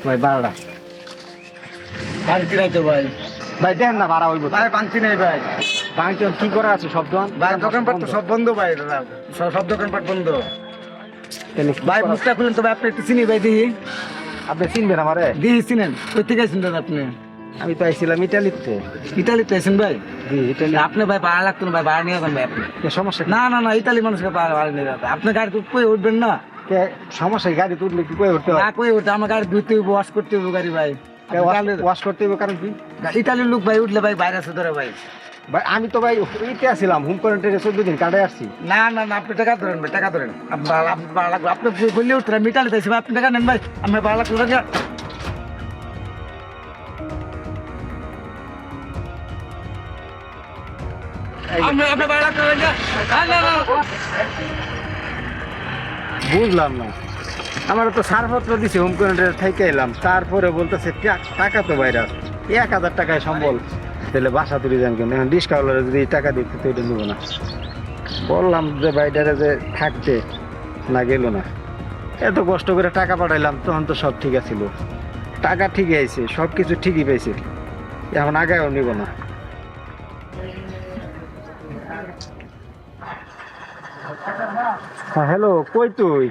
ভাই 12টা। পাঁচটি নাই তো ভাই। ভাই দেখেন না ভাড়া হইব। ভাই পাঁচটি নাই ভাই। বাংটি কি করা আছে সব দোকান? ভাই দোকানপাট তো সব বন্ধ ভাই দাদা, সব দোকানপাট বন্ধ। ভাই মুখটা খুলেন তো ভাই, আপনি একটু চিনি ভাই দিহি। আপনি চিনবেন আমারে? দিহি চিনেন? কই থেকে আইছেন দাদা আপনি? আমি তো আইছিলাম ইটালিতে। ইতালিতে আইছেন ভাই? জি ইটালি। আপনি ভাই ভাড়া লাগতো না ভাই, ভাড়া নিয়ে যান ভাই আপনি। সমস্যা কি? না না না, ইতালি মানুষকে ভাড়া নিয়ে যাবে। আপনি গাড়ি তো কই উঠবেন না? সমস্যা গাড়ি তুললে কি কই উঠতে না হয়? কই উঠে, আমার গাড়ি ধুইতে হইব, ওয়াশ করতে হইব গাড়ি ভাই। ওয়াশ করতে হবে কারণ কি? ইতালির লোক ভাই উঠলে ভাই ভাইরাসে ধরে ভাই। ভাই আমি তো ভাই ইতে আসছিলাম হোম কোয়ারেন্টাইনে 14 দিন কাটাই আসছি। না না না, আপনি টাকা ধরেন ভাই, টাকা ধরেন। আপনি ভাড়া লাগবে, আপনি বললে উঠতে ইতালিতে আইসি ভাই, আপনি টাকা নেন ভাই, আমি ভাড়া লাগবে। বুঝলাম না, আমার তো ছাড়পত্র দিছে হোম কোয়ারেন্টাইনে থেকে এলাম, তারপরে বলতেছে টাকা তো বাইরে 1000 টাকায় সম্বল, তাহলে বাসা তুলে যান কেন? এখন ডিসকাউন্টারে যদি টাকা দিতে তো এটা নেবো না। বললাম যে বাইরে যে থাকতে না গেল না, এত কষ্ট করে টাকা পাঠাইলাম, তখন তো সব ঠিক আছিল, টাকা ঠিকই আইছে, সব কিছু ঠিকই পাইছে, এখন আগায়ও নিব না। হ্যাঁ হ্যালো, কই তুই?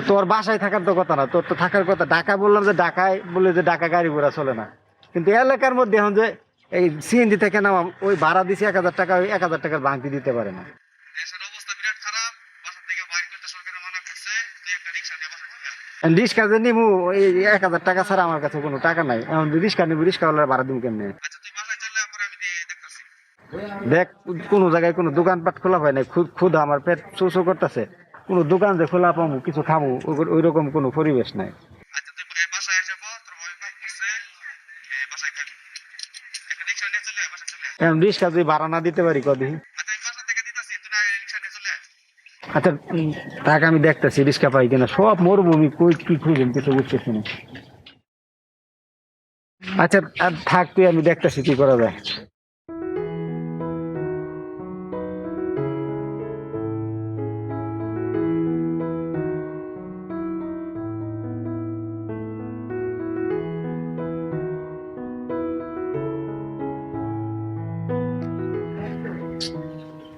তোর বাসায় থাকার তো কথা না, তোর তো থাকার কথা ঢাকা। বললাম যে ঢাকায়, বলে যে ঢাকা গাড়ি ঘোড়া চলে না, কিন্তু এলাকার মধ্যে এখন যে এই সিএনজি থেকে নামাম, ওই ভাড়া দিছি 1000 টাকা, ওই 1000 টাকার ভাঙতি দিতে পারে না। রিক্সা যে নিবো, এই 1000 টাকা ছাড়া আমার কাছে কোনো টাকা নাই। এখন রিক্সা নিবো, রিক্সাওয়ালার ভাড়া দিব কেমনে? দেখ কোনো জায়গায় কোনো দোকানপাট খোলা হয় নাই, ক্ষুধা আমার পেট চো করতেছে, কোনো দোকান যে খোলা পাবো কিছু খাবো ওই রকম কোনো পরিবেশ নাই। এখন রিক্সা যদি ভাড়া না দিতে পারি কদিন, আচ্ছা টাকা আমি দেখতেছি রিক্সা পাই কিনা, সব মরুভূমি, কই কি খুঁজেন কিছু বুঝতেছি না। আচ্ছা আর থাক তুই, আমি দেখতেছি কি করা যায়।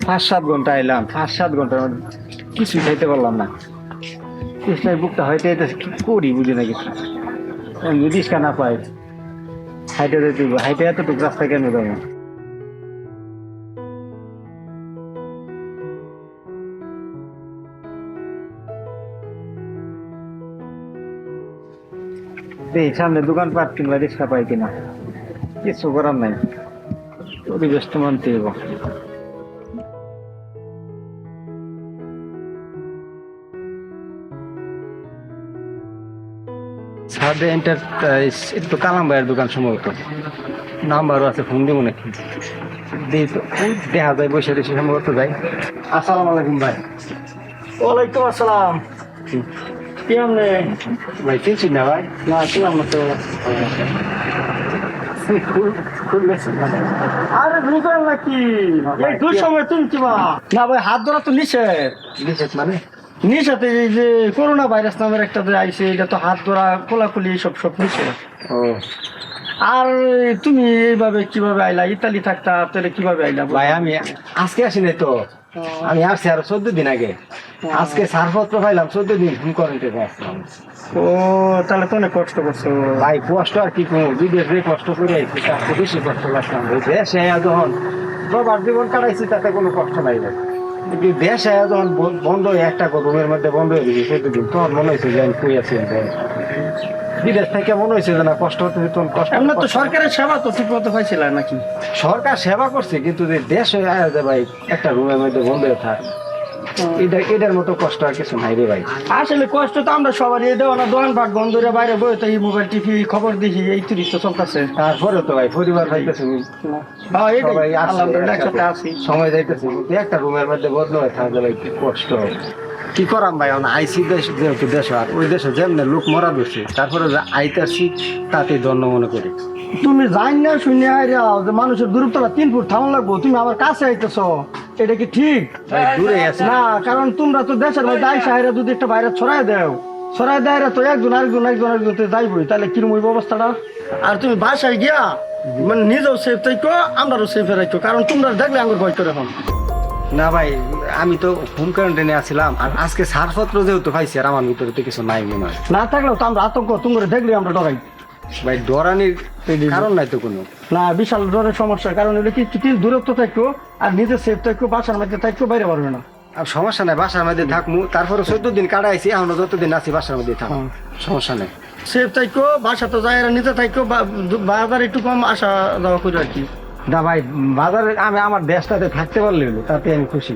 পাঁচ সাত ঘন্টা এলাম, 5-7 ঘন্টার মধ্যে কিছুই খাইতে পারলাম না, কৃষ্ণের বুকটা হয়তো এটা কি করি বুঝি না কিছু। রিক্সা না পাই, হাইটে যেতে হবে, হাইটে এতটুকু রাস্তা কেন যাবো? এই সামনে দোকানপাট কিংবা রিক্সা পাই কিনা, কিছু করার নাই, পরিবেশ তো মানতে হইব। সাদে এন্টারপ্রাইজ, একটু কালাম ভাইয়ের দোকান সম্ভবত, নাম্বারও আছে, ফোন দিব নাকি দিই তো, দেখা যায় বসে রেসে সম্ভবত যাই। আসসালামু আলাইকুম ভাই। ওয়ালাইকুম আসসালাম। কি আমনে ভাই চিনছি না ভাই? না ছিলাম না তো। আরে বুঝলেন নাকি এই দুই সময় তুমি কিবা না ভাই, হাত ধরা তো নিষেধ। নিষেধ মানে? নিষেধ, এই যে করোনা ভাইরাস নামের একটা যে আইছে, এটা তো হাত ধরা কোলাকুলি সব সব নিষেধ। ও আর তুমি এইভাবে কিভাবে আইলা? ইতালি থাকতা তাহলে কিভাবে আইলা? ভাই আমি আজকে আসি নাই তো, আমি আসছি আরো 14 দিন আগে, আজকে ছাড়পত্র পাইলাম, 14 দিন হোম কোয়ারেন্টাইনে আসলাম। ও তাহলে তো অনেক কষ্ট করছো ভাই। কষ্ট আর কি করবো, বিদেশে কষ্ট করে আইছি, তার থেকে বেশি কষ্ট লাগতাম। দেশে যখন সবার জীবন কাটাইছি তাতে কোনো কষ্ট নাই ভাই, কিন্তু দেশে যখন বন্ধ হয়ে একটা রুমের মধ্যে বন্ধ হয়ে গেছি 14 দিন, তখন মনে হয়েছে যে আমি কই আছি। বিদেশ থেকে মনে হয়েছে যে না কষ্ট হতে তখন কষ্ট। এমন তো সরকারের সেবা তো ঠিক মতো পাইছিল নাকি? সরকার সেবা করছে, কিন্তু যে দেশ হয়ে আয় যে ভাই একটা রুমের মধ্যে বন্ধ হয়ে থাক, এটার মতো কষ্ট আর কিছু নাই রে ভাই। আসলে কষ্ট তো আমরা সবারই, দেওয়া না দোকানপাট বন্ধ করে বাইরে বই তো এই মোবাইল টিভি খবর দেখি, এই তুই তো চলতেছে। তারপরে তো ভাই পরিবার যাইতেছে, সময় যাইতেছে, কিন্তু একটা রুমের মধ্যে বন্ধ হয়ে থাকলে ভাই কি কষ্ট। কি করাম ভাই, এখন আইসি দেশ যেহেতু দেশ, আর ওই দেশে যেমনি লোক মরা দিচ্ছে, তারপরে যে আইতাছি তাতে ধন্য মনে করি। তুমি জান না শুনে যে মানুষের দূরত্বটা 3 ফুট থামান লাগবো, তুমি আমার কাছে আইতেছ, এটা কি ঠিক? দূরে আছে না, কারণ তোমরা তো দেশের মধ্যে আইসা হাইরা যদি একটা বাইরে ছড়াই দেও, সরাই দেয় তো একজন আরেকজন তো যাইবই, তাহলে কিরম হইব অবস্থাটা? আর তুমি বাসায় গিয়া মানে নিজেও সেফ থাকো, আমরাও সেফে রাখো, কারণ তোমরা দেখলে আমার ভয় করে এখন। না ভাই, আমি তো হোম কোয়ারেন্টাইনে আছিলাম, আর আজকে ছাড়পত্র যেহেতু পাইছি, আর আমার ভিতরে তো কিছু নাই মনে হয়। না থাকলেও তো আমরা আতঙ্ক, তোমরা দেখলে আমরা ডরাই। ভাই ডরানির কারণ নাই তো কোনো। না, বিশাল ডরের সমস্যা, কারণ হলো কি কিছু দূরত্ব থাকো আর নিজে সেফ থাকো, বাসার মধ্যে থাকো, বাইরে পারবে না। আর সমস্যা নাই, বাসার মধ্যে থাকবো, তারপরে 14 দিন কাটাইছি, এখনো যতদিন আছি বাসার মধ্যে থাকবো, সমস্যা নেই। সেফ থাকো, বাসা তো যায় নিজে থাকো, বাজার একটু কম আসা যাওয়া করে আর কি। না ভাই, বাজারে আমি আমার দেশটাতে থাকতে পারলে হলো, তাতে আমি খুশি।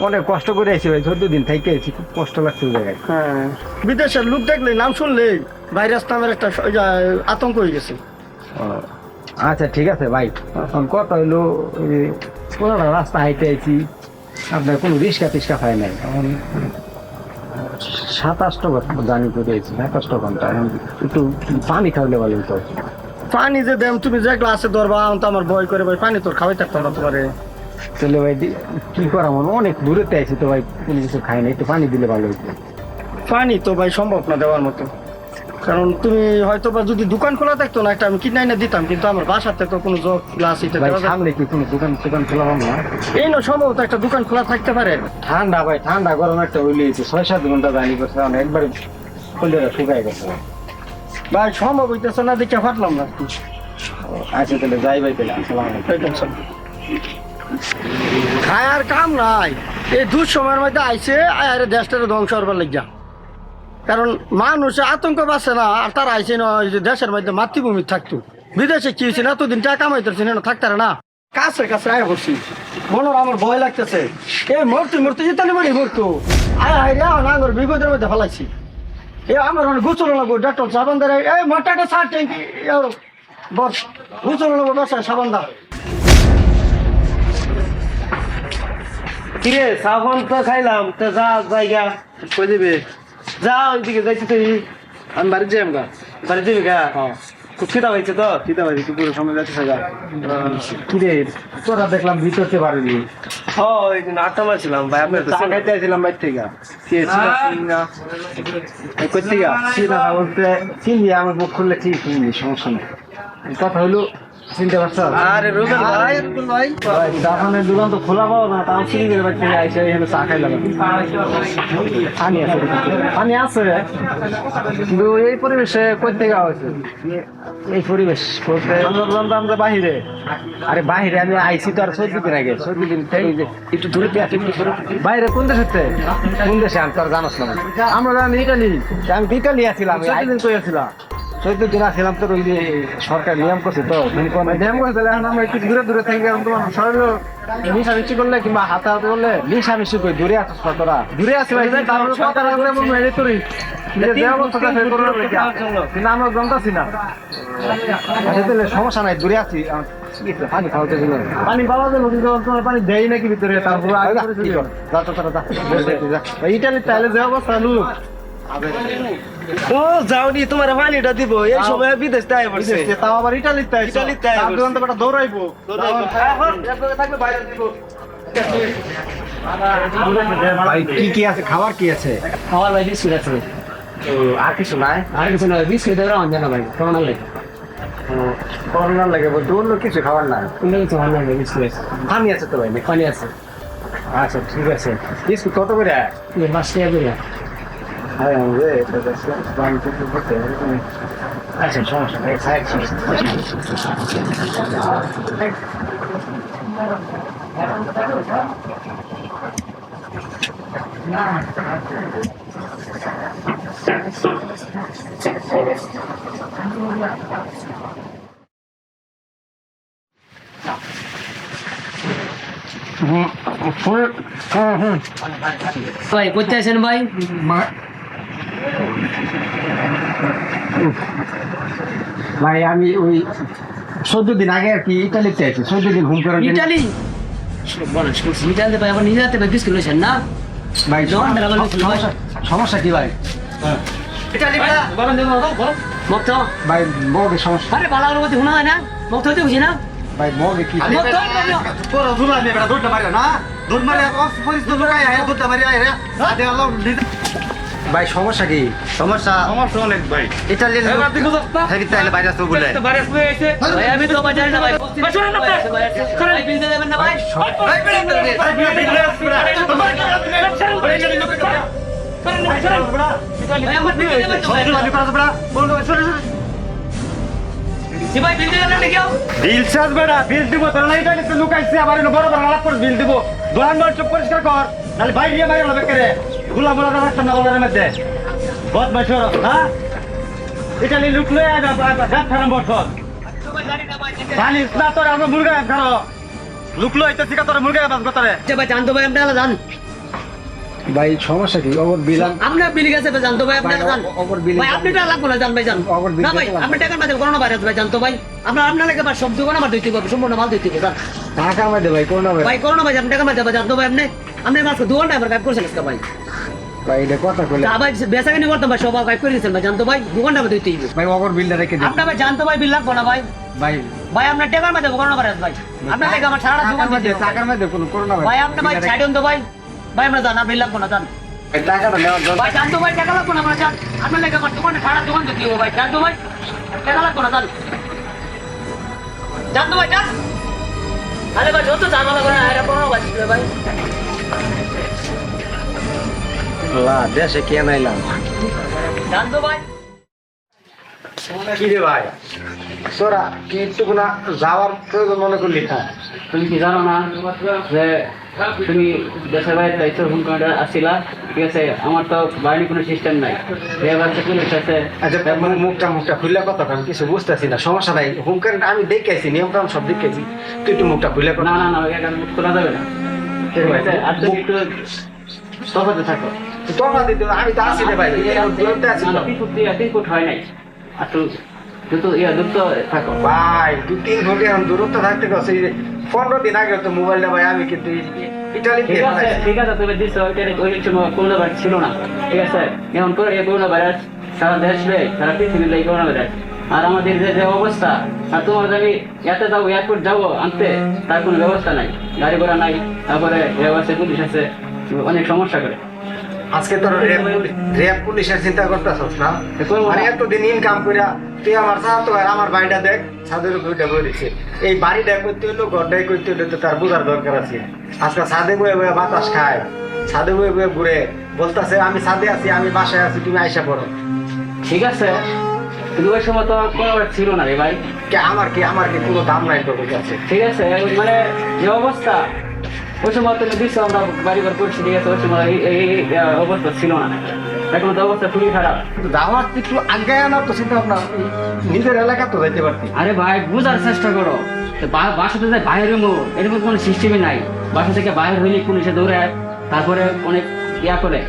অনেক কষ্ট করে আইছি ভাই, 14 দিন থেকে আইছি, খুব কষ্ট লাগছে ওই জায়গায়। হ্যাঁ, বিদেশের লোক দেখলে নাম শুনলে ভাইরাস নামের একটা আতঙ্ক হয়ে গেছে। ও, আচ্ছা ঠিক আছে ভাই, এখন কথা হইলো পুরোটা রাস্তা হাইটে আইছি, আপনার কোনো রিক্সা টিক্সা হয় নাই। এখন 27টা জার্নি করে আইছি, 27টা ঘন্টা। এখন একটু পানি খাওয়ালে ভালো হতো। পানি যে দেম তুমি যে গ্লাসে ধরবা, তো আমার ভয় করে ভাই, পানি তোর খাওয়াই থাকতো না তোমারে। তাহলে ভাই কি করা, মনে অনেক দূরেতে আইছি তো ভাই, কোনো কিছু খাই না, একটু পানি দিলে ভালো হতো। পানি তো ভাই সম্ভব না দেওয়ার মতো, কারণ তুমি হয়তো বা যদি দোকান খোলা থাকতো না একটা আমি কিনে এনে দিতাম, কিন্তু আমার বাসাতে তো কোনো জগ গ্লাস এটা ভাই দেওয়া যায় না। সামনে কি কোনো দোকান খোলা হবে না? এই না, সম্ভবত একটা দোকান খোলা থাকতে পারে। ঠান্ডা ভাই, ঠান্ডা গরম একটা হইলে 6-7 ঘন্টা জানি করছে, একবার খুলে শুকাই গেছে। ভাই সম্ভব হইতেছে না, দেখে ফাটলাম না। আচ্ছা তাহলে যাই ভাই, তাহলে আসসালামু আলাইকুম। খায় আর কাম নাই, এই দুঃসময়ের মধ্যে আইসে আর দেশটারে ধ্বংস করবার লাগিয়া, কারণ মানুষ আতঙ্ক বাঁচে না, আর তারা আইসে না ওই যে দেশের মধ্যে মাতৃভূমি থাকতো। বিদেশে কি হয়েছে না, এতদিন টাকা কামাইতেছে না, থাকতারে না, কাছে কাছে আয় করছি, মনে আমার ভয় লাগতেছে। এই মরতে ইতালি বাড়ি মরতো, আয় হাই রে না আমার বিপদের মধ্যে ফেলাইছি। এ আমার গোসল লাগবো, ডাক্তার সাবান ধরে এই মোটাটা সার ট্যাঙ্কি বস গোসল লাগবো, বাসায় সাবান দা। কিরে সাবন তো খাইলাম, তো যা জায়গা কই দিবে, যা ওইদিকে যাইতে তুই। আমি বাড়ি যাই, আমরা বাড়ি যাবি গা। খুব খিদা হয়েছে তো, চিন্তা ভাই পুরো সময় যাচ্ছে যা। কিরে তোরা দেখলাম ভিতরতে পারিনি, ওই দিন আটটা মারছিলাম ভাই, আপনার তো চা খাইতে আসছিলাম বাইর থেকে। করতে গা চিনা বলতে চিনি, আমার মুখ খুললে ঠিক চিনি, সমস্যা নেই। কথা হইলো চিনতে পারছো? আরে রুবেল ভাই, ভাই দাফানের দোকান তো খোলা পাবো না, তাও চিনি করে বাইর থেকে আইসে এখানে চা খাইলাম। পানি আছে, পানি আছে, কিন্তু এই পরিবেশে কই থেকে হয়েছে? এই পরিবেশ বলতে আমরা জানতাম যে বাহিরে, আরে বাহিরে আমি আইসি তো আর 14 দিন আগে, 14 দিন থেকে যে একটু দূরে আছি। বাইরে কোন দেশের থেকে? কোন দেশে আমি তো আর জানাস না। আমরা জানি ইটালি, আমি তো ইটালি আছিলাম, 14 দিন কই আছিলাম, 14 দিন আসছিলাম। তোর ওই যে সরকার নিয়ম করছে তো, নিয়ম করছে, এখন আমরা একটু দূরে থাকি। কারণ তোমার শরীর মিশামিশি করলে কিংবা হাতাহাতি করলে মিশামিশি করি, দূরে আসছিস তোরা, দূরে আসি ভাই, তারপরে সরকার আসলে বলবো এটাই তোরই কিন্তু আমরা জানতাছি না। আচ্ছা তাহলে সমস্যা নাই, দূরে আছি, পানি খাওয়াতে দিল, পানি পাওয়া যাবে কিন্তু তোমার পানি দেয় নাকি ভিতরে, তারপরে ইটালির তাহলে যে অবস্থা লোক ও যাওনি, তোমার পানিটা দিব, এই সময় বিদেশ থেকে পড়ছে, তাও আবার ইটালিতে দৌড়াইবো ভাই। কি আছে খাবার, কি আছে খাবার ভাই বিস্কুট আছে, আর কিছু নাই? আর কিছু না, বিস্কুট দেওয়া অঞ্জন ভাই, কেমন লাগে? করোনার লাগে বলতে অন্য কিছু খাবার না, কোনো কিছু ভালো লাগে, বিস্কুট আছে, পানি আছে তো ভাই? পানি আছে, আচ্ছা ঠিক আছে। বিস্কুট কত করে? 5 টাকা করে। আচ্ছা সমস্যা নেই, ভাই করতে আছেন ভাই? ভাই আমি ওই 14 দিন আগে আর কি ইটালিতে আছি, 14 দিন হোম কোয়ারেন্টাইন। ইটালি ইটালিতে ভাই আবার নিজে হাতে ভাই বিস্কুট লইছেন না ভাই সমস্যা সমস্যা কি ভাই? ইটালি গরম দেবো গরম মত ভাই মগে সমস্যা, আরে ভালো অনুভূতি শোনা হয় না, মত হইতে বুঝি না ভাই মগে কি মত তোরা ধুলা নিয়ে দৌড়তে পারি না, দৌড় মারে অফিস তো লোকাই আয়, দৌড়তে পারি আয় রে, আদে আল্লাহ ভাই সমস্যা কি? সমস্যা সমস্যা অনেক ভাই ইটালিয়ান এবার দিকে যাও না থাকি তাইলে বাইরে আসতে বলে ভাইরাস হয়ে গেছে ভাই আমি তো বাজারে না ভাই ভাই শোনেন না ভাই বিল দিয়ে দেবেন না ভাই ভাই আমার বিল দিয়ে দেবেন তো ভাই জি ভাই বিল দিয়ে দেবেন না কেউ বিল চার্জ বেড়া বিল দিব তোর না এটা তো লুকাইছে আবার বড় বড় আলাপ করে বিল দিব দোকান দর চুপ পরিষ্কার কর নাহলে বাইরে গিয়ে বাইরে হবে করে গুলা মোলা রাখতে না বলার মধ্যে বহুত বছর হ্যাঁ ইটালি লুকলে গাছ খারাপ বছর জানিস না তোর আমরা মুরগা খারো লুকলো এটা ঠিক তোর মুরগা বাস গতরে ভাই জানতো ভাই আপনারা জান ভাই সমস্যা কি ওভার বিল আপনার বিল গেছে ভাই জানতো ভাই আপনারা জান ওভার বিল ভাই আপনি টাকা লাগবে না জান ভাই জান Over bill না ভাই দিতে আপনি টাকার মাঝে করোনা ভাইরাস ভাই জানতো ভাই আপনার লাগে ভাই সব দোকান আমার দিতে হবে সম্পূর্ণ মাল দিতে হবে জান টাকা মধ্যে ভাই কোন হবে ভাই করোনা ভাই আপনি টাকার মাঝে ভাই জানতো ভাই আপনি মাত্র 2 ঘন্টা আমার গাইব করছেন আজকে ভাই ভাই এটা কথা কইলে ভাই বেচাকেনি করতাম ভাই সব গাইব করে দিয়েছেন ভাই জানতো ভাই 2 ঘন্টা দিতে হবে ভাই ওভার বিলটা রেখে দিন আপনার ভাই জানতো ভাই বিল লাগবে না ভাই ভাই ভাই আপনার টাকার মাঝে করোনা ভাইরাস ভাই আপনার লাগে আমার সারা দোকান দিতে হবে। টাকার মধ্যে কোনো করোনা ভাই আপনি ভাই ছাড়ুন তো ভাই ভাই আমরা জানা বিল লাগবে না জান টাকাটা নেওয়ার জন্য ভাই জানতো ভাই টাকা লাগবে না আমরা জান আপনার লাগে আমার দোকানে সারা দোকান দিতে হবে ভাই জানতো ভাই টাকা লাগবে না জান জানতো ভাই জান আরে ভাই যত ঝামেলা করে না এরা করোনা ভাইরাস ভাই লা দেশে কে নাইলাম জানতো ভাই কি রে ভাই সোরা কি একটু না যাওয়ার প্রয়োজন মনে করলি না তুমি কি জানো না যে তুমি দেশের বাইরে দায়িত্ব ফোন করে আসছিলা ঠিক আছে আমার তো বাড়ির কোনো সিস্টেম নাই এবার পুলিশ আছে আচ্ছা মুখটা খুললে কত আমি কিছু বুঝতেছি না সমস্যা নাই হোম কারেন্ট আমি দেখেছি নিয়ম কানুন সব দেখেছি তুই একটু মুখটা খুললে কথা না না না এটা মুখ করা যাবে না ঠিক আছে আর তুমি একটু তফাতে থাকো তোমরা দিতে আমি তো আসি রে ভাই দূরত্বে আছি তো। 3 ফুট হয় নাই আর তো দ্রুত থাকো ভাই 2-3 ঘন্টা এখন দূরত্ব থাকতে গেছে 15 দিন আগে তো মোবাইলটা ভাই আমি কিন্তু ইটালি ঠিক আছে তুমি দিচ্ছ ওই সময় করোনা ভাইরাস ছিল না ঠিক আছে এখন করে এই করোনা ভাইরাস সারা দেশে সারা পৃথিবীতে এই করোনা ভাইরাস আর আমাদের যে অবস্থা আর তোমার আমি এতে যাবো এয়ারপোর্ট যাবো আনতে তার কোনো ব্যবস্থা নাই গাড়ি ঘোড়া নাই তারপরে আছে পুলিশ আছে অনেক সমস্যা করে আজকে তোর রেপ পুলিশের চিন্তা করতেছস না মানে এতদিন ইনকাম কইরা তুই আমার চাহাতো আর আমার বাড়িটা দেখ ছাদের উপরে বলেছে এই বাড়িটা করতে হলো ঘরটাই করতে হলো তো তার বোঝার দরকার আছে আজকে ছাদে বয়ে বয়ে বাতাস খায় ছাদে বয়ে বয়ে ঘুরে বলতেছে আমি ছাদে আছি আমি বাসায় আছি তুমি আইসা পড়ো ঠিক আছে কিন্তু ওই সময় তো কোনো ছিল না রে ভাই আমার কি কোনো দাম নাই তোর কাছে ঠিক আছে মানে যে অবস্থা ওই সময় তুমি দিচ্ছ আমরা বাড়ি ঘর করছি ঠিক আছে ওই সময় এই অবস্থা ছিল না এখন তো অবস্থা খুবই খারাপ যাওয়ার একটু আগে আনা তো চিন্তা ভাবনা নিজের এলাকা তো যাইতে পারতি আরে ভাই বুঝার চেষ্টা করো বাসাতে যায় বাইরে এরকম কোনো সিস্টেমই নাই বাসা থেকে বাইরে হইলে পুলিশে দৌড়ায় তারপরে অনেক ইয়া করে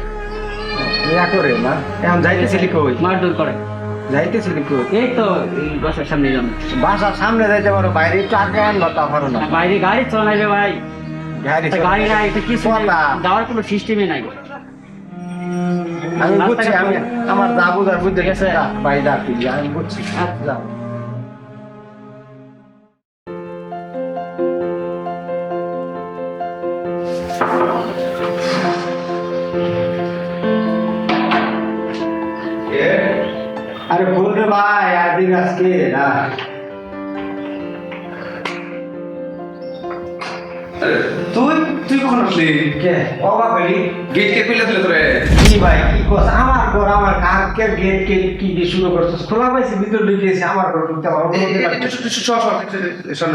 ইয়া করে না এখন যাইতেছিলি কই মারধর করে যাইতেছিলি কই এই তো এই বাসার সামনে যান বাসার সামনে যাইতে পারো বাইরে একটু আগে আনলো তা পারো না বাইরে গাড়ি চলাই রে ভাই গাড়ি নাই এটা কিছু নাই, কথা। যাওয়ার কোনো সিস্টেমই নাই আমি বুঝছি আমি আমার যা বুঝার বুঝতে গেছে ভাই ডাকি আমি বুঝছি আচ্ছা আরে বল রে ভাই আজকে আজকে না তুই কখন আসলি কে অবাক হলি গেট কে খুলে দিলে তোরে কি ভাই কি কস আমার ঘর আমার কাকের গেট কে কি দিয়ে শুরু করছিস খোলা পাইছি ভিতর ঢুকেছি আমার ঘর ঢুকতে পারবো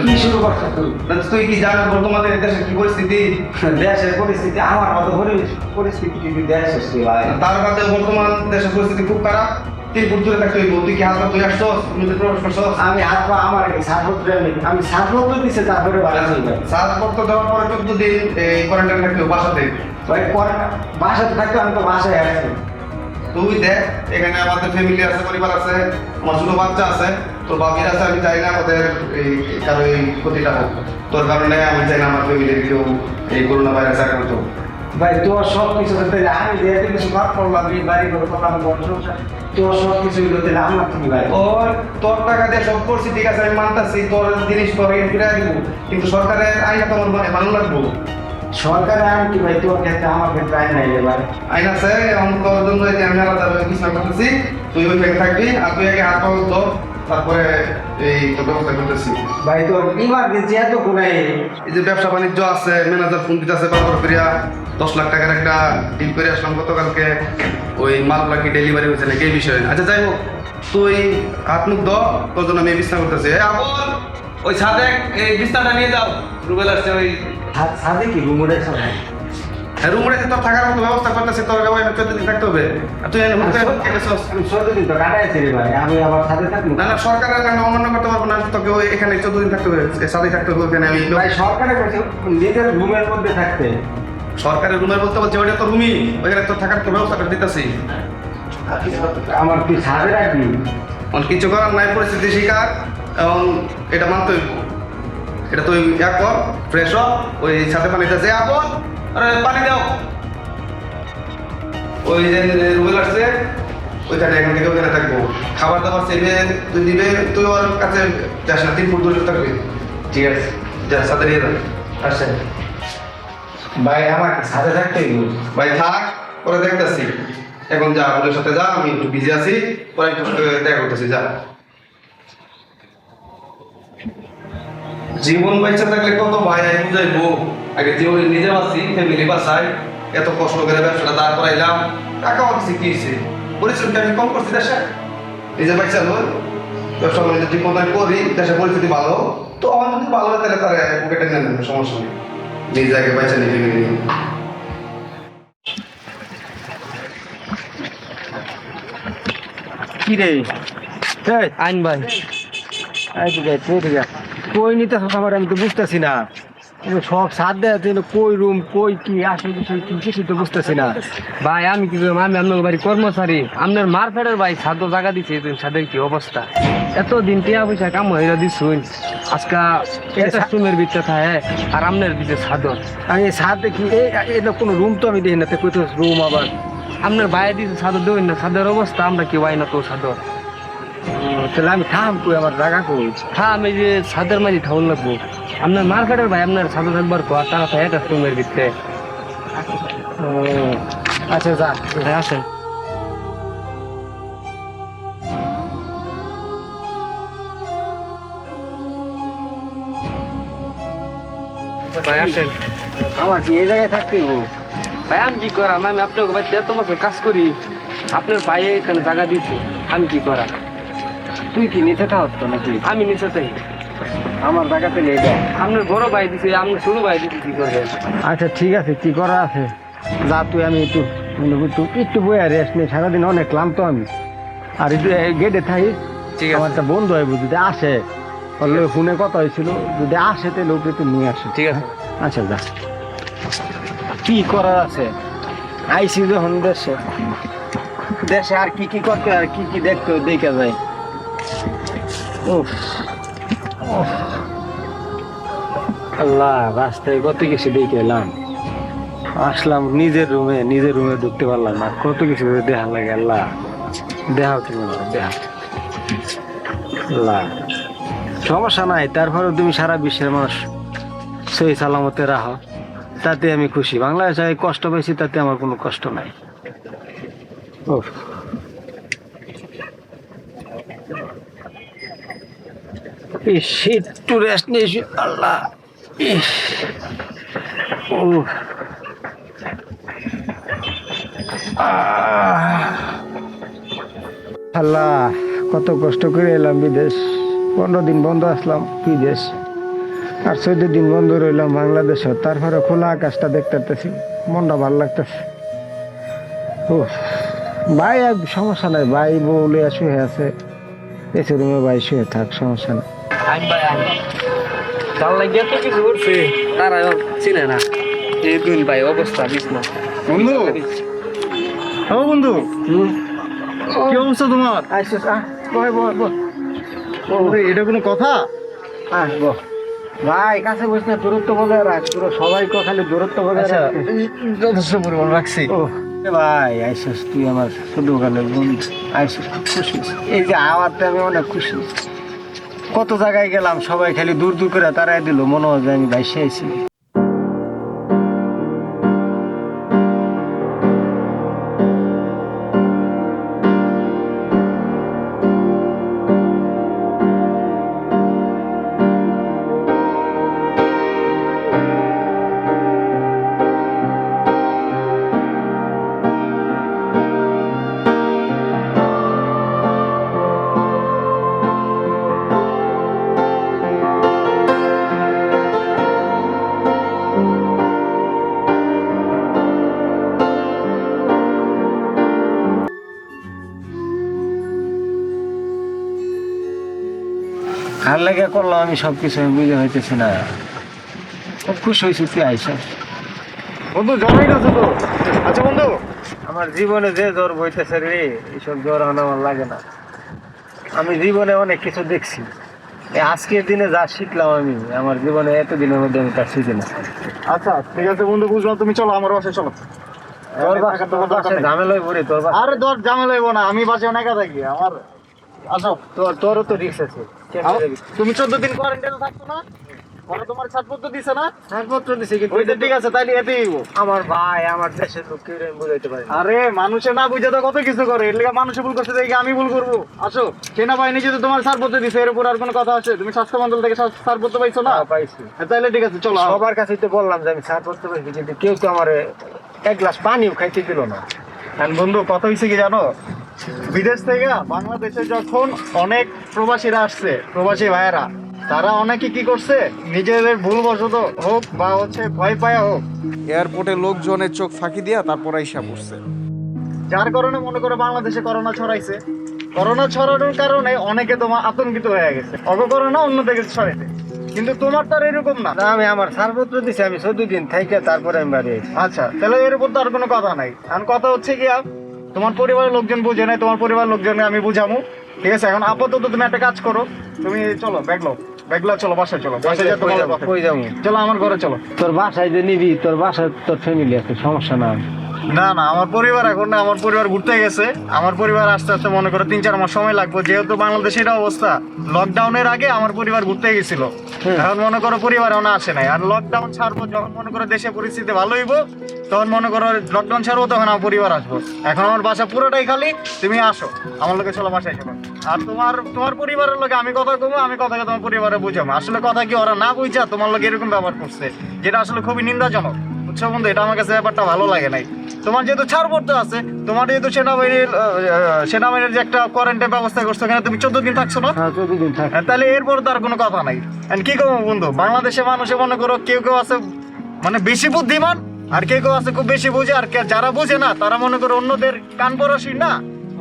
কি শুরু করছিস তুই তুই কি জানো বর্তমানে দেশে কি পরিস্থিতি দেশের পরিস্থিতি আমার মতো পরিস্থিতি কিন্তু দেশ হচ্ছে ভাই তার মধ্যে বর্তমান দেশের পরিস্থিতি খুব খারাপ 3 ফুট দূরে থাকতে হইব তুই কি হাত তুই আসছস তুমি তো প্রবেশ করছস আমি হাত পা আমার কি সার্বত্র আমি সার্বত্র দিছে তারপরে বাড়াচ্ছি ভাই সাতপত্র দেওয়ার পরে 14 দিন এই কোয়ারেন্টাইন থাকতে হবে বাসাতে ভাই পরে বাসাতে থাকতে আমি তো বাসায় আছি তুই দেখ এখানে আমাদের ফ্যামিলি আছে পরিবার আছে আমার ছোট বাচ্চা আছে তোর বাবির আছে আমি চাই না ওদের এই কারো এই ক্ষতিটা হোক তোর কারণে আমি চাই না আমার ফ্যামিলির কেউ এই করোনা ভাইরাসে আক্রান্ত হোক ভাই তোর সব কিছু করতে আমি যেহেতু কিছু কাজ করলাম এই বাড়ি করে করলাম বংশ তোর সব কিছু করতে আমার তুমি ভাই তোর টাকা দিয়ে সব করছি ঠিক আছে আমি মানতাছি তোর জিনিস তোর ফিরে দিব কিন্তু সরকারের আইন তো আমার ভালো লাগবো সরকারে আইন কি ভাই তোর ক্ষেত্রে আমার ক্ষেত্রে আইন নাই এবার আইন আছে এখন তোর জন্য এই যে আমি আলাদা বিছনা করতেছি, তুই ওই ব্যাগে থাকবি আর তুই আগে হাত পা ধো, তারপরে এই তোর ব্যবস্থা করতেছি। ভাই তোর ইমার্জেন্সি এত কোনায় এই যে ব্যবসা বাণিজ্য আছে, ম্যানেজার ফোন দিতেছে বারবার করিয়া, 10 লাখ টাকার একটা ডিল করে আসলাম গতকালকে, ওই মালগুলা কি ডেলিভারি হয়েছে নাকি এই বিষয়ে। আচ্ছা যাই হোক, তুই হাত মুখ ধো, তোর জন্য আমি বিছনা করতেছি। আবুল, ওই ছাদে এই বিছনাটা নিয়ে যাও, রুবেল আসছে ওই হাত সাথে কি রুমে সবাই রুমে তোর থাকার মতো ব্যবস্থা করতেছি, তোর ওই 14 দিন থাকতে হবে। আর তুই হুট করে হুট করে চলছিস। আমি 14 দিন তো কাটাইছি রে ভাই, আমি আবার সাথে থাকবো না না, সরকারের আমি অমান্য করতে পারবো না, তোকে ওই এখানে 14 দিন থাকতে হবে, সাথে থাকতে হবে ওখানে। আমি ভাই সরকারে বলছে নিজের রুমের মধ্যে থাকতে। সরকারের রুমের বলতে বলছি, ওইটা তো রুমই, ওইখানে তোর থাকার তো ব্যবস্থা করে দিতেছি। আমার তুই সাথে রাখবি অন কিছু করার নাই, পরিস্থিতি শিকার, এবং এটা মানতে হইব। এটা তুই এক কর, ফ্রেশ হ, ওই সাথে পানি দিতেছে। আপন আরে পানি দাও, ওই যে রুবেল আসছে ওইখানে, এখান থেকে ওইখানে থাকবো। খাবার দাবার সেবে তুই দিবে, তুই ওর কাছে যাস না, 3 ফুট দূরে থাকবি। ঠিক আছে, যা সাথে নিয়ে যা। আসছে ভাই আমার সাথে থাকতে ভাই, থাক, পরে দেখতেছি। এখন যা, ওদের সাথে যা, আমি একটু বিজি আছি, পরে একটু দেখা করতেছি, যা। জীবন বাইচা থাকলে কত ভাই আই বুঝাইবো, আগে জীবন নিজে বাঁচি, ফ্যামিলি বাঁচাই, এত কষ্ট করে ব্যবসাটা দাঁড় করাইলাম, টাকা অফিসে কি হয়েছে, পরিশ্রমটা আমি কম করছি দেশে, নিজে বাইচা নয়, ব্যবসা বাণিজ্য ঠিক মতো আমি করি, দেশের পরিস্থিতি ভালো, তো আমার যদি ভালো হয় তাহলে তারা পকেটে নেন, সমস্যা নেই, নিজ জায়গায় বাইচা নিজে নিয়ে নিই। কি রে আইন ভাই কই নিতে আমার, আমি তো বুঝতেছি না। সব সাথ দেয় কই রুম কই কি আসল বিষয় কি কিছু তো বুঝতেছি না। ভাই আমি কি করবো, আমি আপনার বাড়ি কর্মচারী, আপনার মারফেটের ভাই সাধ্য জায়গা দিচ্ছে, সাদের কি অবস্থা, এতদিন টিয়া পয়সা কাম হয়ে দিচ্ছুন, আজকে এটা রুমের ভিতরে থাকে আর আপনার ভিতরে সাদর। আমি সাথ দেখি এটা কোনো রুম তো আমি দেখি না, কই তো রুম আবার আপনার বাইরে দিচ্ছে সাদর দেবেন না, সাদের অবস্থা আমরা কি পাই না তো সাদর। তাহলে আমি থাম কই, আমার জায়গা কই। হ্যাঁ আমি যে সাদের মাঝে ঠাউন লাগবো, আপনার মার্কেটের ভাই আপনার সাদর একবার কর টাকা থাকে একটা রুমের ভিতরে। আচ্ছা যা হ্যাঁ আসেন ভাই, আসেন। আমার কি এই জায়গায় থাকতে হইব? ভাই আমি কি করাম, আমি আপনার বাড়িতে এত বছর কাজ করি, আপনার ভাই এখানে জায়গা দিচ্ছে, আমি কি করা। তুই কি নিচে থাকত তো নাকি? আমি নিচে চাই, আমার জায়গাতে নিয়ে দেয়। আপনার বড় ভাই দিছে, আপনার ছোট ভাই দিচ্ছে, কি করবেন। আচ্ছা ঠিক আছে, কি করা আছে যা, তুই আমি একটু বইয়া রেস্ট নেই, সারাদিন অনেক ক্লান্ত আমি। আর একটু গেটে থাকিস, ঠিক আমার আছে একটা বন্ধু হইব, যদি আসে ওর লগে ফোনে কথা হয়েছিল, যদি আসে তাহলে ওকে একটু নিয়ে আসে। ঠিক আছে। আচ্ছা যা, কি করার আছে, আইসি যখন দেশে, দেশে আর কি কি করতে আর কি কি দেখতে দেখা যায়। উফ, উফ। আল্লাহ, রাস্তায় কত কিছু দেখে এলাম, আসলাম নিজের রুমে ঢুকতে পারলাম না, কত কিছু দেখা লাগে। আল্লাহ দেখাও তুমি, দেখা আল্লাহ, সমস্যা নাই, তারপরেও তুমি সারা বিশ্বের মানুষ সহি সালামতে রাখো, তাতে আমি খুশি। বাংলাদেশে কষ্ট পেয়েছি, তাতে আমার কোনো কষ্ট নাই। উফ, একটু রেস্ট নিয়েছি। আল্লাহ, ইস, উফ, আল্লাহ, কত কষ্ট করে এলাম বিদেশ, 15 দিন বন্ধ আসলাম বিদেশ, আর 14 দিন বন্ধ রইলাম বাংলাদেশে। তারপরে খোলা আকাশটা দেখতে পারতেছি, মনটা ভালো লাগতেছে। ভাই আর সমস্যা নাই, ভাই বলে শুয়ে আছে এসে রুমে, ভাই শুয়ে থাক, সমস্যা নেই। আইন ভাই আইন, তার লাগিয়ে তো কিছু করছে, তারা চিনে না এই দুন ভাই অবস্থা বিছনা। বন্ধু, ও বন্ধু, কি অবস্থা তোমার? আইসিস, এটা কোনো কথা? আসবো ভাই, কাছে বসে দূরত্ব বজায় রাখ, পুরো সবাইকে খালি দূরত্ব বজায় রাখ, যথেষ্ট পরিমাণ রাখছি। ও ভাই আইসিস, তুই আমার শুধু গালের বন্ধু, আইসিস, খুশি। এই যে আওয়াজটা আমি অনেক খুশি। কত জায়গায় গেলাম, সবাই খালি দূর দূর করে তারাই দিল, মনে হয় যে আমি ভাইসে আইছি। লেগে করলাম আমি সবকিছু আমি বুঝে হইতেছি না। খুব খুশি হয়েছি তুই আইসা। বন্ধু জ্বর হয়ে গেছে তো। আচ্ছা বন্ধু, আমার জীবনে যে জ্বর বইতেছে রে, এইসব জ্বর এখন আমার লাগে না। আমি জীবনে অনেক কিছু দেখছি, এই আজকের দিনে যা শিখলাম আমি আমার জীবনে এতদিনের মধ্যে আমি তা শিখি না। আচ্ছা ঠিক আছে বন্ধু, বুঝলাম। তুমি চলো আমার বাসায় চলো। তোর বাসায় ঝামেলায় পড়ি, তোর বাসায় আরে তোর ঝামেলা হইব না, আমি বাসায় অনেক থাকি আমার। আসো, তোরও তো রিক্স আছে। তুমি 14 দিন কোয়ারেন্টাইনে থাকছো না? পরে তোমার ছাড়পত্র দিছে না? ছাড়পত্র দিছে কিন্তু ওই যে ঠিক আছে, তাইলে এতেই হইব। আমার ভাই আমার দেশের লোক কেউ আমি বুঝাইতে পারি না। আরে মানুষে না বুঝে তো কত কিছু করে, এর লিগে মানুষে ভুল করছে দেখে আমি ভুল করবো। আসো, সেনাবাহিনী যদি তোমার ছাড়পত্র দিছে এর উপর আর কোনো কথা আছে? তুমি স্বাস্থ্য মন্ত্রণ থেকে ছাড়পত্র পাইছো না? পাইছি। তাইলে ঠিক আছে, চলো। সবার কাছেই তো বললাম যে আমি ছাড়পত্র পাইছি, কিন্তু কেউ তো আমার এক গ্লাস পানিও খাইতে দিল না। আর বন্ধু কথা হয়েছে কি জানো, বিদেশ থেকে বাংলাদেশে যখন অনেক প্রবাসীরা আসছে, প্রবাসী ভাইয়েরা, তারা অনেকে কি করছে, নিজেদের ভুলবশত হোক বা হচ্ছে ভয় পায়া হোক, এয়ারপোর্টে লোকজনের চোখ ফাঁকি দিয়া তারপর আইসা পড়ছে, যার কারণে মনে করো বাংলাদেশে করোনা ছড়াইছে। করোনা ছড়ানোর কারণে অনেকে তোমার আতঙ্কিত হয়ে গেছে, করোনা অন্য দিকে ছড়াইছে, কিন্তু তোমার তো আর এরকম না। না, আমি আমার ছাড়পত্র দিছি, আমি 14 দিন থেকে তারপরে আমি বাড়ি আইছি। আচ্ছা, তাহলে এর উপর তো আর কোনো কথা নাই। এখন কথা হচ্ছে কি, তোমার পরিবারের লোকজন বুঝে নাই, তোমার পরিবারের লোকজনকে আমি বুঝামু, ঠিক আছে? এখন আপাতত তুমি একটা কাজ করো, তুমি চলো ব্যাগলো চলো, বাসায় চলো। বাসায় যেতে ভালো কথা। কই যাবো? চলো আমার ঘরে চলো। তোর বাসায় যে নিবি, তোর বাসায় তোর ফ্যামিলি আছে, সমস্যা না। না না, আমার পরিবার এখন না, আমার পরিবার ঘুরতে গেছে। আমার পরিবার আস্তে আস্তে মনে করো 3-4 মাস সময় লাগবে, যেহেতু বাংলাদেশের অবস্থা। লকডাউনের আগে আমার পরিবার ঘুরতে গেছিল, এখন মনে করো পরিবার এখন আসে নাই। আর লকডাউন ছাড়বো যখন মনে করো দেশে পরিস্থিতি ভালো হইব, তখন মনে করো লকডাউন ছাড়বো, তখন আমার পরিবার আসবো। এখন আমার বাসা পুরোটাই খালি, তুমি আসো আমার লোকে, চলো বাসায় চলো। আর তোমার পরিবারের লোকে আমি কথা কমো, আমি কথাকে তোমার পরিবারে বুঝাবো। আসলে কথা কি, ওরা না বুঝা তোমার লোকে এরকম ব্যবহার করছে, যেটা আসলে খুবই নিন্দাজনক। বুঝছো বন্ধু, এটা আমার কাছে ব্যাপারটা ভালো লাগে নাই। তোমার যেহেতু ছাড়পত্র আছে, তোমার যেহেতু সেনাবাহিনীর যে একটা কোয়ারেন্টাইন ব্যবস্থা করছো, এখানে তুমি 14 দিন থাকছো না? হ্যাঁ, 14 দিন থাক। তাহলে এরপর তো আর কোনো কথা নাই। কি করবো বন্ধু, বাংলাদেশে মানুষে মনে করো কেউ কেউ আছে মানে বেশি বুদ্ধিমান, আর কেউ কেউ আছে খুব বেশি বুঝে, আর যারা বুঝে না তারা মনে করো অন্যদের কান পরশি না,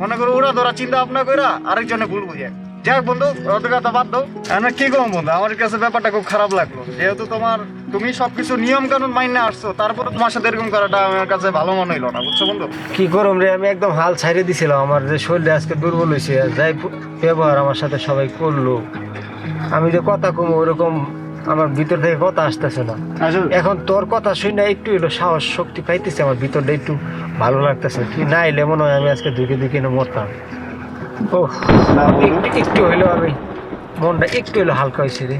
মনে করো ওরা ধরা চিন্তা ভাবনা করে আরেকজনে ভুল বুঝে। যাই বন্ধু, অত কথা বাদ দাও। আমি কি করবো বন্ধু, আমার কাছে ব্যাপারটা খুব খারাপ লাগলো, যেহেতু তুমি সবকিছু নিয়ম কানুন মাইনে আসছো, তারপরে তোমার সাথে এরকম করাটা আমার কাছে ভালো মনে হইলো না। বুঝছো বন্ধু? কি করম রে, আমি একদম হাল ছাইড়ে দিছিলাম। আমার যে শরীরে আজকে দুর্বল হয়েছে, যাই ব্যবহার আমার সাথে সবাই করলো, আমি যে কথা কম ওরকম আমার ভিতর থেকে কথা আসতেছে না। এখন তোর কথা শুনে একটু এলো সাহস শক্তি পাইতেছে, আমার ভিতরটা একটু ভালো লাগতেছে। তুই না এলে মনে হয় আমি আজকে দুইকে মরতাম। ও একটু হইলেও আমি মনটা একটু হইলো হালকা হয়েছে রে।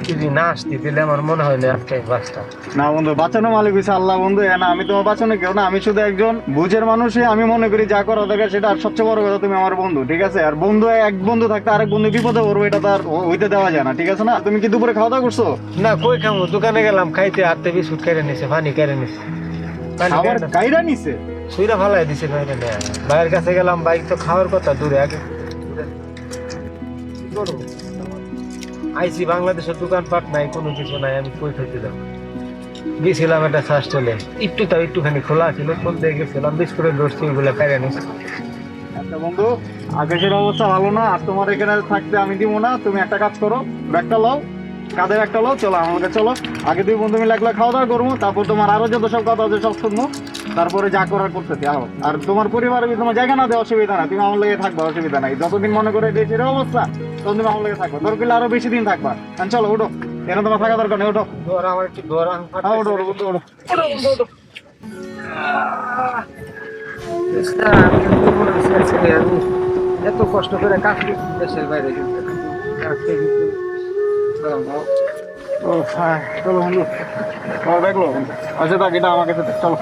যদি না আসতে দিলে আমার মনে হয় না আজকে বাঁচতাম না বন্ধু, বাঁচানো মালিক হয়েছে আল্লাহ বন্ধু। না, আমি তোমার বাঁচানো কেউ না, আমি শুধু একজন বুঝের মানুষই। আমি মনে করি যা করা দরকার সেটা, আর সবচেয়ে বড় কথা তুমি আমার বন্ধু, ঠিক আছে? আর বন্ধু, এক বন্ধু থাকতে আরেক বন্ধু বিপদে পড়বো, এটা তো আর হইতে দেওয়া যায় না, ঠিক আছে না? তুমি কি দুপুরে খাওয়া দাওয়া করছো? না। কই খামো, দোকানে গেলাম খাইতে, হাতে বিস্কুট কেড়ে নিছে, পানি কেড়ে নিছে, কাইরা নিছে, সুইরা ফালাই দিছে বাইরে। ভাইয়ের কাছে গেলাম, বাইক তো খাওয়ার কথা দূরে, আগে আইসি বাংলাদেশের দোকানপাট নাই, কোনো কিছু নাই, আমি কই খাইতে যাবো? গেছিলাম একটা শ্বাস চলে, একটুখানি খোলা ছিল, খুলতে গেছিলাম, বিস্কুটের দোষটি ওগুলো কেড়ে নিছে। আচ্ছা বন্ধু, আকাশের অবস্থা ভালো না, আর তোমার এখানে থাকতে আমি দিব না। তুমি একটা কাজ করো, ব্যাগটা লও, কাঁধে ব্যাগটা লও, চলো আমাকে চলো। আগে দুই বন্ধু মিলে একলা খাওয়া দাওয়া করবো, তারপর তোমার আরো যত সব কথা আছে সব শুনবো, তারপরে যা করার করতে যাও। আর তোমার পরিবারে তোমার জায়গা না দেয় অসুবিধা না, তুমি আমার লেগে থাকবা, অসুবিধা নাই। যতদিন মনে করে দেশের অবস্থা, ততদিন আমার লেগে থাকবা, দরকার আরো বেশি দিন থাকবা। চলো ওঠো, কেন তোমার থাকা দরকার নেই, ওঠো। আমার একটু ধরা ওঠো ওঠো ওঠো ওঠো ওঠো। এত কষ্ট করে কাজ করছি দেশের বাইরে, ও হ্যাঁ, চলো বন্ধু, ব্যাগ লো। আচ্ছা, থাক, এটা আমার কাছে চলো।